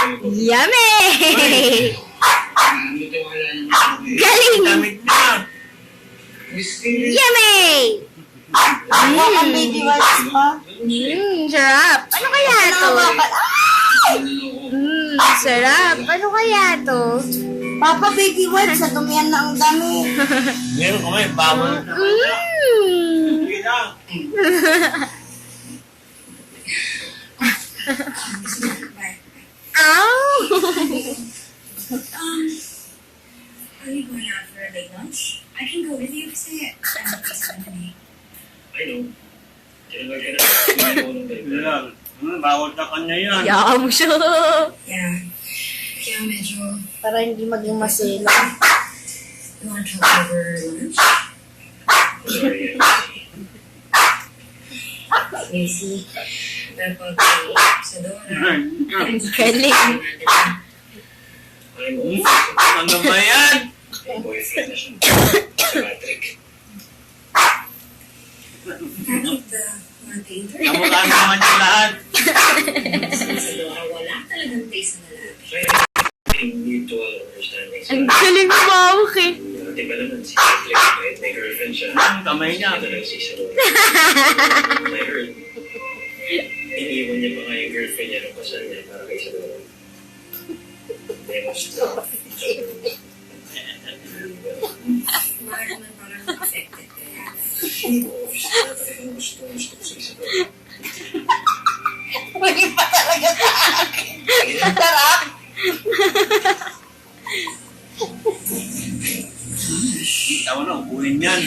Yummy! Galing! Yummy! Ang baby wipes pa. Sarap. Ano kaya to? Sarap. Ano kaya to? Papa, baby wipes. Sa tumiyan na ang dami. Meron ko may bawal na. Sige na. Ow! Are you going out for a late lunch? I can go with you kasi I'm busy company. I know. Kailan ka na? Bawal na kanya yan. Yaw mo siya. Yeah. Kaya medyo, Para hindi maging masela. you want to talk over lunch? Sorry. Macy, kapag sa Dora, Galing. I'm off. Ano ba yan? May boyfriend na siya. Si Patrick. mga painter. Kamukha naman yung lahat. Sa Dora, wala talagang taste na lalaki. Mutual understanding. Ang galing mo, Mauki. Di ba naman si Patrick, may girlfriend siya. Ang kamay niya. Ito lang si Salon. I heard. Iniwan niya pa nga yung girlfriend niya nung kasal niya para kay Salon. They must love each other. Mahal naman parang affected kaya. Gusto ko sa Isabel. Hindi pa talaga sa akin. Sarap. Kita mo na, upuin yan.